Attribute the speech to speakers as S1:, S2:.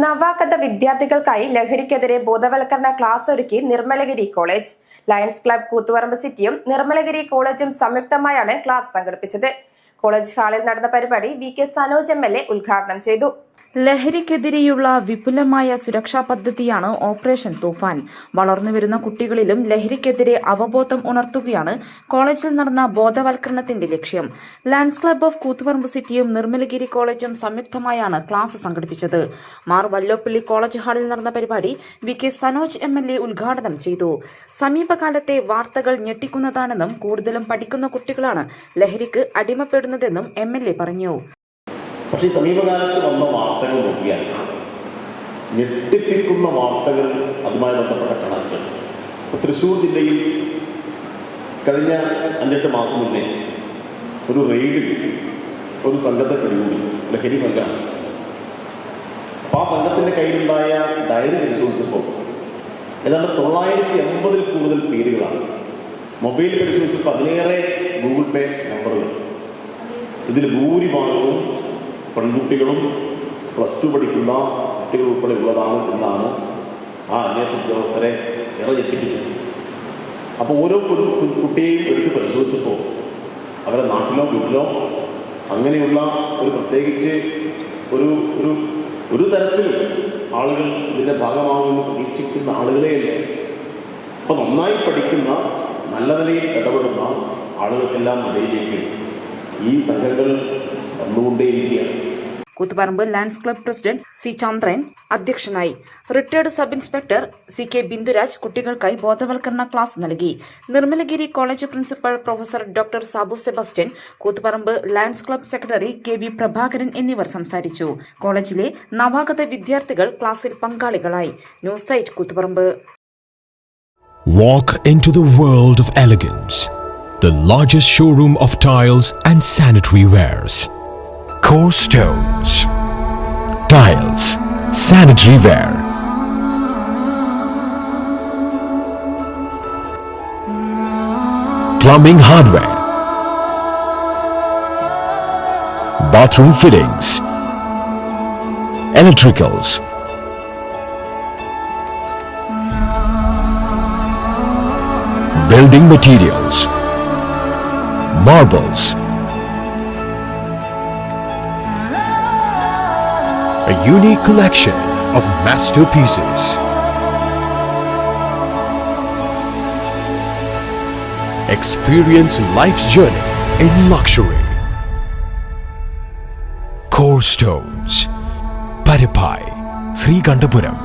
S1: നവാഗത വിദ്യാർത്ഥികൾക്കായി ലഹരിക്കെതിരെ ബോധവൽക്കരണ ക്ലാസ് ഒരുക്കി Nirmalagiri college. Lions club Koothuparamba സിറ്റിയും നിർമ്മലഗിരി കോളേജും സംയുക്തമായാണ് ക്ലാസ് സംഘടിപ്പിച്ചത്. കോളേജ് ഹാളിൽ നടന്ന പരിപാടി വി കെ സനോജ് MLA ഉദ്ഘാടനം ചെയ്തു.
S2: ലഹരിക്കെതിരെയുള്ള വിപുലമായ സുരക്ഷാ പദ്ധതിയാണ് ഓപ്പറേഷൻ തൂഫാൻ. വളർന്നുവരുന്ന കുട്ടികളിലും ലഹരിക്കെതിരെ അവബോധം ഉണർത്തുകയാണ് കോളേജിൽ നടന്ന ബോധവൽക്കരണത്തിന്റെ ലക്ഷ്യം. ലയൺസ് ക്ലബ് ഓഫ് കൂത്തുപറമ്പ് സിറ്റിയും നിർമ്മലഗിരി കോളേജും സംയുക്തമായാണ് ക്ലാസ് സംഘടിപ്പിച്ചത്. മാർ വല്ലോപ്പള്ളി കോളേജ് ഹാളിൽ നടന്ന പരിപാടി വി കെ സനോജ് MLA ഉദ്ഘാടനം ചെയ്തു. സമീപകാലത്തെ വാർത്തകൾ ഞെട്ടിക്കുന്നതാണെന്നും കൂടുതലും പഠിക്കുന്ന കുട്ടികളാണ് ലഹരിക്ക് അടിമപ്പെടുന്നതെന്നും MLA പറഞ്ഞു.
S3: പക്ഷേ സമീപകാലത്ത് വന്ന വാർത്തകൾ നോക്കിയാൽ ഞെട്ടിപ്പിക്കുന്ന വാർത്തകൾ, അതുമായി ബന്ധപ്പെട്ട കണക്കുകൾ. തൃശ്ശൂർ ജില്ലയിൽ കഴിഞ്ഞ 5-8 മാസം മുന്നേ ഒരു റെയ്ഡിൽ ഒരു സംഘത്തെ പിടികൂടി, ലഹരി സംഘമാണ്. അപ്പോൾ ആ സംഘത്തിൻ്റെ കയ്യിലുണ്ടായ ഡയറി പരിശോധിച്ചപ്പോൾ ഏതാണ്ട് 980-ൽ കൂടുതൽ പേരുകളാണ്. മൊബൈൽ പരിശോധിച്ചപ്പോൾ അതിലേറെ ഗൂഗിൾ പേ നമ്പറുകൾ. ഇതിൽ ഭൂരിഭാഗവും പെൺകുട്ടികളും +2 പഠിക്കുന്ന കുട്ടികൾ ഉൾപ്പെടെ ഉള്ളതാണ് എന്നാണ് ആ അന്വേഷണ ഉദ്യോഗസ്ഥരെ ഏറെ ഞെട്ടിപ്പിച്ചത്. അപ്പോൾ ഓരോ കുട്ടിയെയും എടുത്ത് പരിശോധിച്ചപ്പോൾ അവരുടെ നാട്ടിലോ വീട്ടിലോ അങ്ങനെയുള്ള ഒരു പ്രത്യേകിച്ച് ഒരു തരത്തിലും ആളുകൾ ഇതിൻ്റെ ഭാഗമാകുമെന്ന് പ്രതീക്ഷിക്കുന്ന ആളുകളെയല്ല. അപ്പോൾ നന്നായി പഠിക്കുന്ന, നല്ല നിലയിൽ ഇടപെടുന്ന ആളുകൾക്കെല്ലാം ഇടയിലേക്ക് ഈ സംഘങ്ങൾ വന്നുകൊണ്ടേയിരിക്കുകയാണ്.
S2: Koothuparamba lions club president C Chandran അധ്യക്ഷനായി. Retired sub inspector CK Binduraj കുട്ടികൾക്കായി ബോധവൽക്കരണ ക്ലാസ് നൽകി. Nirmalagiri college principal professor doctor Sabu Sebastian, Koothuparamba lions club secretary KV Prabhakaran എന്നിവർ സംസാരിച്ചു. കോളേജിലെ നവാഗത വിദ്യാർത്ഥികൾ ക്ലാസിൽ പങ്കാളികളായി. News site Koothuparamba.
S4: Walk into the world of elegance. The largest showroom of tiles and sanitary wares. Core Stones. Tiles, sanitary ware. Plumbing hardware. Bathroom fittings. Electricals. Building materials. Marbles. A unique collection of masterpieces. Experience life's journey in luxury. Core Stones, Paripai, Srikandapuram.